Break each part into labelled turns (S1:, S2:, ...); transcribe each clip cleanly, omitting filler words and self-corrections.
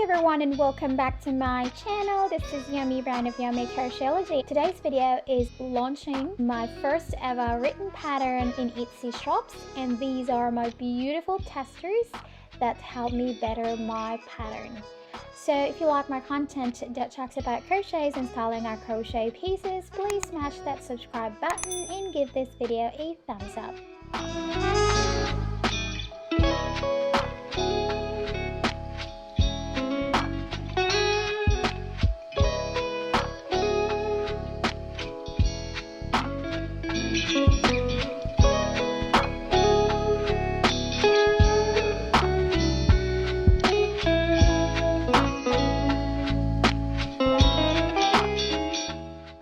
S1: everyone and welcome back to my channel. This is Yummy brand of Yommycrochetlogy. Today's video is launching my first ever written pattern in Etsy shops, and these are my beautiful testers that help me better my pattern. So if you like my content that talks about crochets and styling our crochet pieces, please smash that subscribe button and give this video a thumbs up.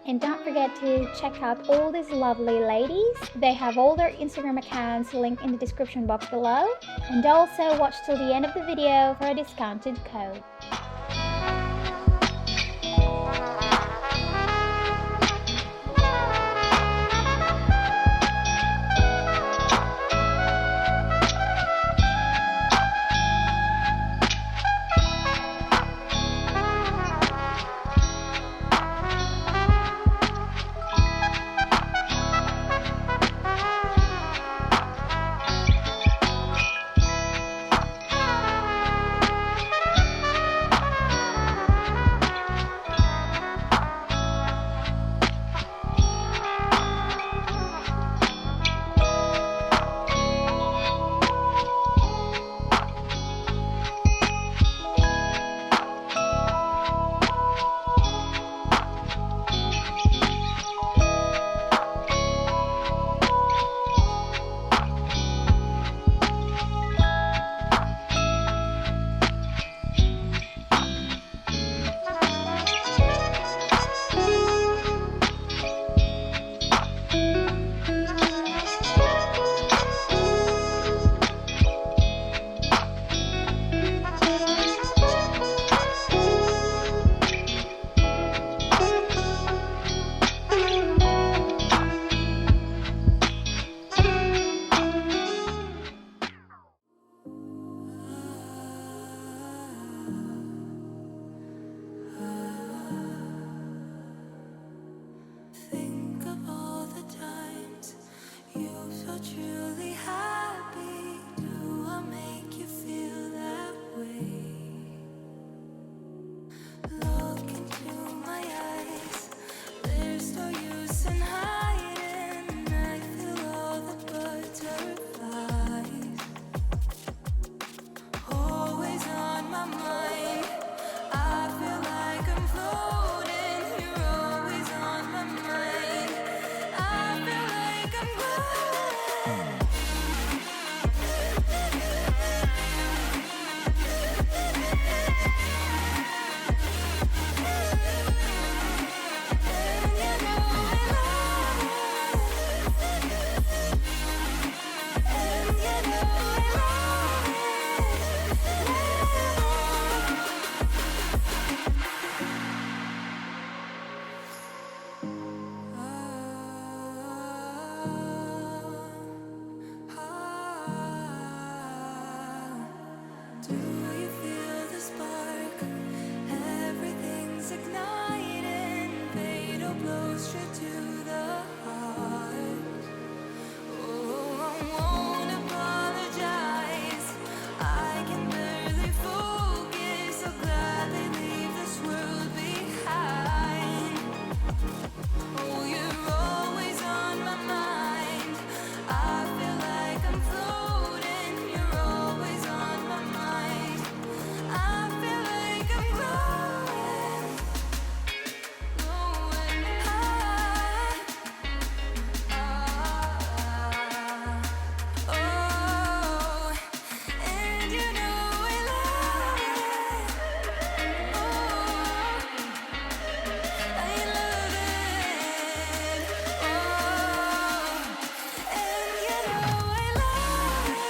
S1: And don't forget to check out all these lovely ladies. They have all their Instagram accounts linked in the description box below. And also watch till the end of the video for a discounted code.
S2: Truly happy, do I make you feel that way? Look into my eyes, there's no use in hiding. I feel all the butterflies, always on my mind. I feel like I'm floating, you're always on my mind. I feel like I'm glowing. Do you feel the spark? Everything's igniting. Fatal blow straight to the heart. Oh, I won't apologize. I can barely focus. So gladly leave this world behind. Oh, you're always on my mind. I feel like I'm floating. You're always on my mind. I feel like I'm glowing, glowing high. Oh, and you know I love it. Oh, I love it. Oh, and you know I love it.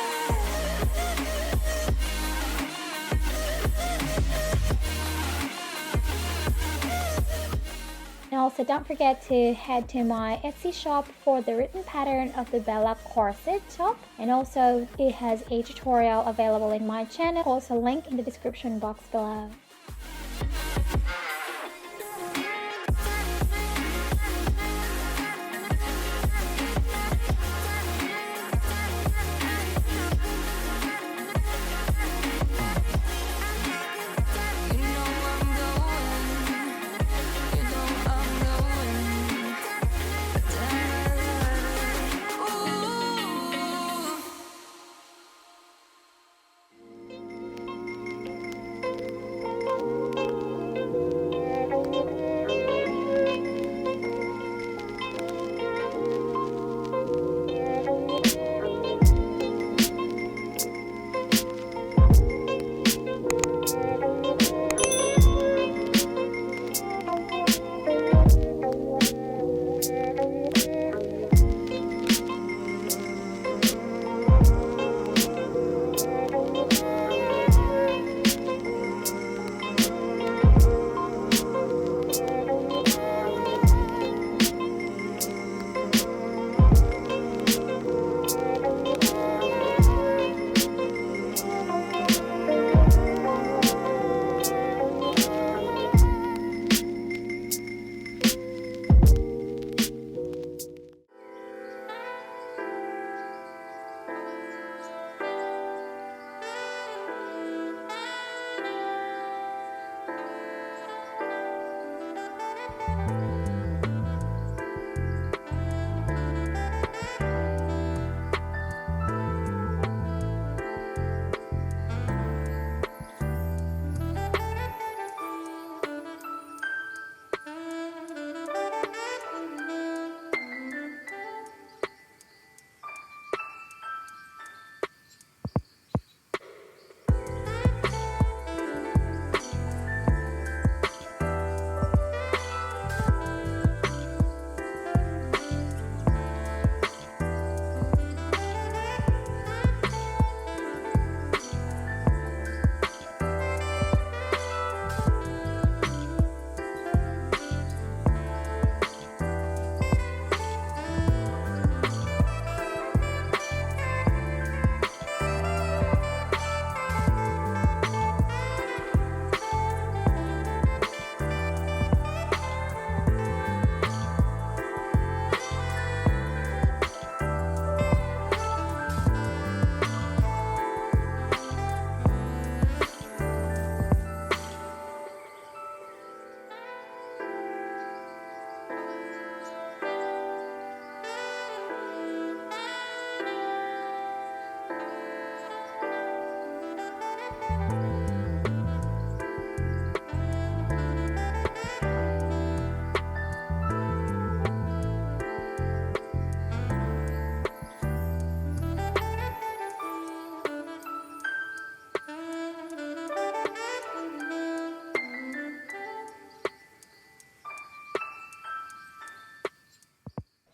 S1: And also don't forget to head to my Etsy shop for the written pattern of the Bella corset top, and also it has a tutorial available in my channel, also link in the description box below.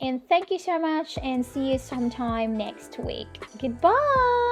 S1: And thank you so much, and see you sometime next week. Goodbye.